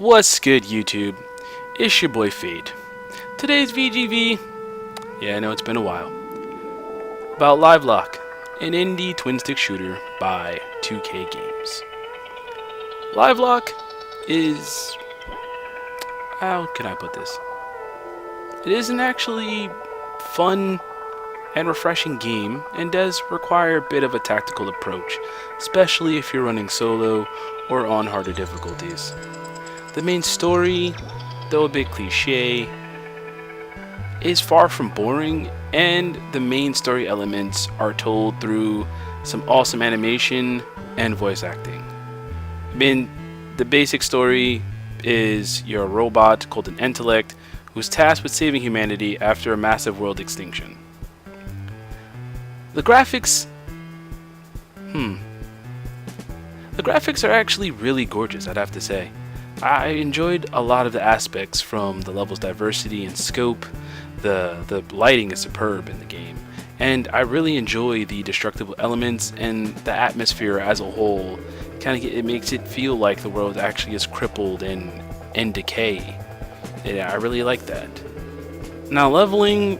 What's good, YouTube? It's your boy Fade. Today's VGV, yeah, I know it's been a while, about Livelock, an indie twin-stick shooter by TuQue Games. Livelock is... how can I put this? It is an actually fun and refreshing game, and does require a bit of a tactical approach, especially if you're running solo or on harder difficulties. The main story, though a bit cliche, is far from boring, and the main story elements are told through some awesome animation and voice acting. The basic story is you're a robot called an intellect who's tasked with saving humanity after a massive world extinction. The graphics... The graphics are actually really gorgeous, I'd have to say. I enjoyed a lot of the aspects, from the level's diversity and scope. The lighting is superb in the game, and I really enjoy the destructible elements and the atmosphere as a whole. It makes it feel like the world actually is crippled and in decay. Yeah, I really like that. Now leveling,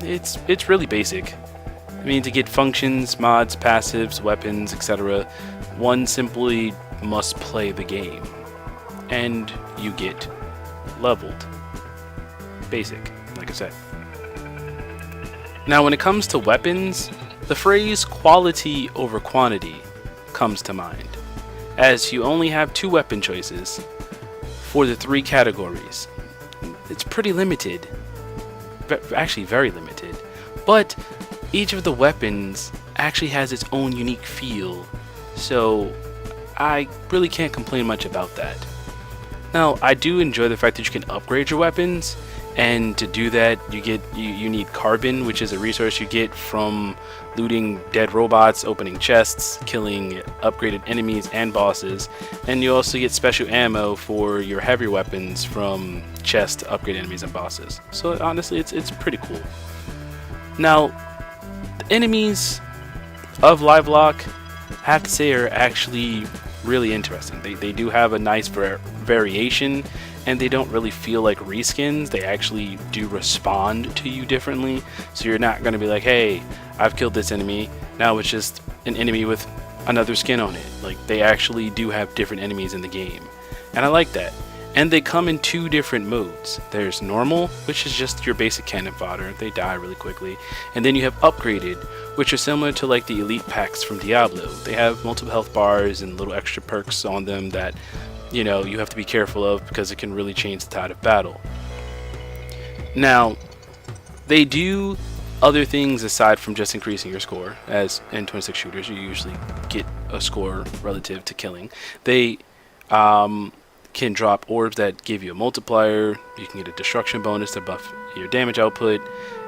it's really basic. I mean, to get functions, mods, passives, weapons, etc., one simply must play the game, and you get leveled. Basic, like I said. Now, when it comes to weapons, the phrase quality over quantity comes to mind, as you only have 2 weapon choices for the 3 categories. It's pretty limited, actually very limited, but each of the weapons actually has its own unique feel, so I really can't complain much about that. Now, I do enjoy the fact that you can upgrade your weapons, and to do that you need carbon, which is a resource you get from looting dead robots, opening chests, killing upgraded enemies and bosses, and you also get special ammo for your heavier weapons from chests to upgrade enemies and bosses. So honestly, it's pretty cool. Now, the enemies of Livelock, I have to say, are actually really interesting. They do have a nice variation, and they don't really feel like reskins. They actually do respond to you differently, so you're not going to be like, hey, I've killed this enemy, now it's just an enemy with another skin on it. Like, they actually do have different enemies in the game, and I like that. And they come in 2 different modes. There's normal, which is just your basic cannon fodder, they die really quickly, and then you have upgraded, which are similar to like the elite packs from Diablo. They have multiple health bars and little extra perks on them that, you know, you have to be careful of, because it can really change the tide of battle. Now, they do other things aside from just increasing your score, as in twin-stick shooters you usually get a score relative to killing. They can drop orbs that give you a multiplier. You can get a destruction bonus to buff your damage output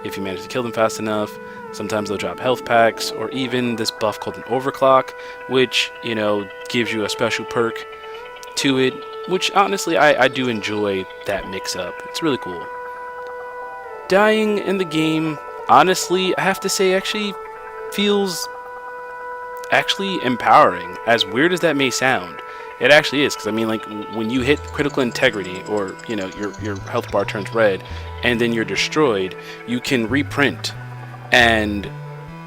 if you manage to kill them fast enough. Sometimes they'll drop health packs, or even this buff called an overclock, which, you know, gives you a special perk to it, which honestly I do enjoy that mix up. It's really cool. Dying in the game, honestly, I have to say, actually feels empowering, as weird as that may sound. It actually is, because I mean, like, when you hit critical integrity, or, you know, your health bar turns red and then you're destroyed, you can reprint. And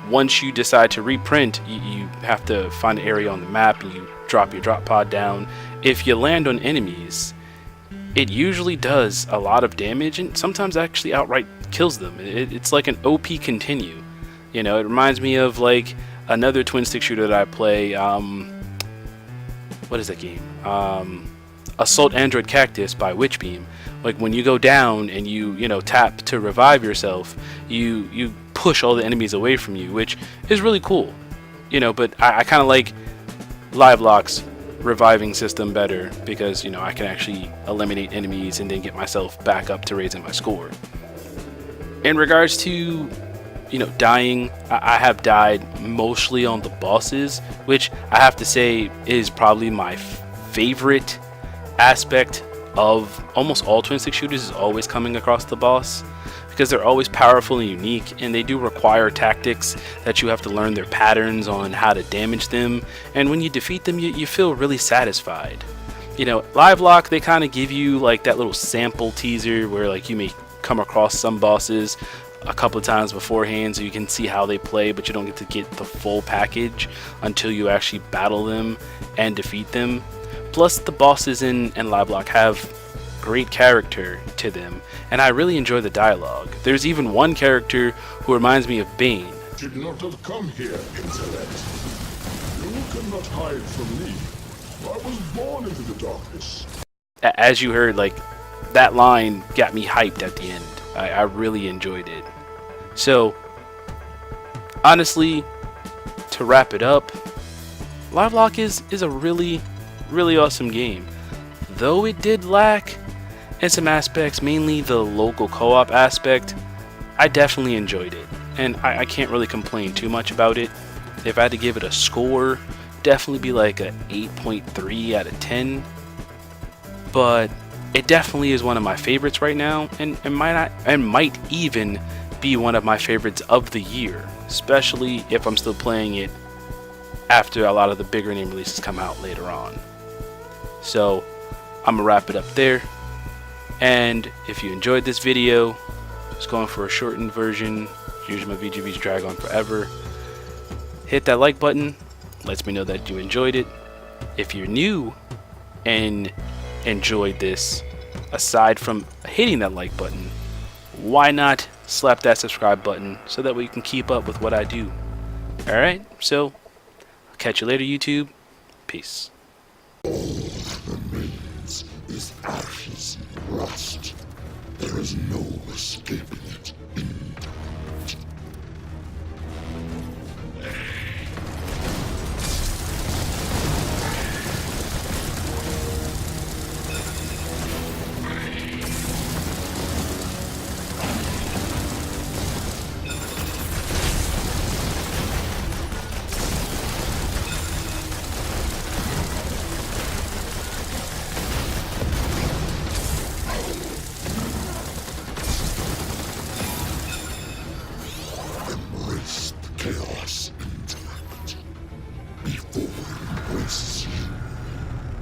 once you decide to reprint, you have to find an area on the map, and you drop your drop pod down. If you land on enemies, it usually does a lot of damage, and sometimes actually outright kills them. It's like an OP continue. You know, it reminds me of like another twin-stick shooter that I play. What is that game? Assault Android Cactus by Witchbeam. Like, when you go down and you tap to revive yourself, you push all the enemies away from you, which is really cool. You know, but I kind of like Livelock's reviving system better, because, you know, I can actually eliminate enemies and then get myself back up to raising my score. In regards to, you know, dying, I have died mostly on the bosses, which I have to say is probably my favorite aspect of almost all twin-stick shooters, is always coming across the boss, because they're always powerful and unique, and they do require tactics that you have to learn their patterns on how to damage them, and when you defeat them, you feel really satisfied. You know, Livelock, they kind of give you like that little sample teaser where like you may come across some bosses a couple of times beforehand so you can see how they play, but you don't get to get the full package until you actually battle them and defeat them. Plus, the bosses in Livelock have great character to them, and I really enjoy the dialogue. There's even one character who reminds me of Bane. Should not have come here, intellect. You cannot hide from me. I was born into the darkness. As you heard, like, that line got me hyped at the end. I really enjoyed it. So, honestly, to wrap it up, Livelock is a really awesome game. Though it did lack in some aspects, mainly the local co-op aspect, I definitely enjoyed it. And I can't really complain too much about it. If I had to give it a score, definitely be like a 8.3 out of 10. But it definitely is one of my favorites right now, and might even be one of my favorites of the year, especially if I'm still playing it after a lot of the bigger name releases come out later on. So I'm gonna wrap it up there, and if you enjoyed this video, just going for a shortened version, usually my VGVs drag on forever, hit that like button, lets me know that you enjoyed it. If you're new and enjoyed this, aside from hitting that like button, why not slap that subscribe button so that way you can keep up with what I do. Alright, so I'll catch you later, YouTube. Peace. All that remains is ashes and rust. There is no escaping it in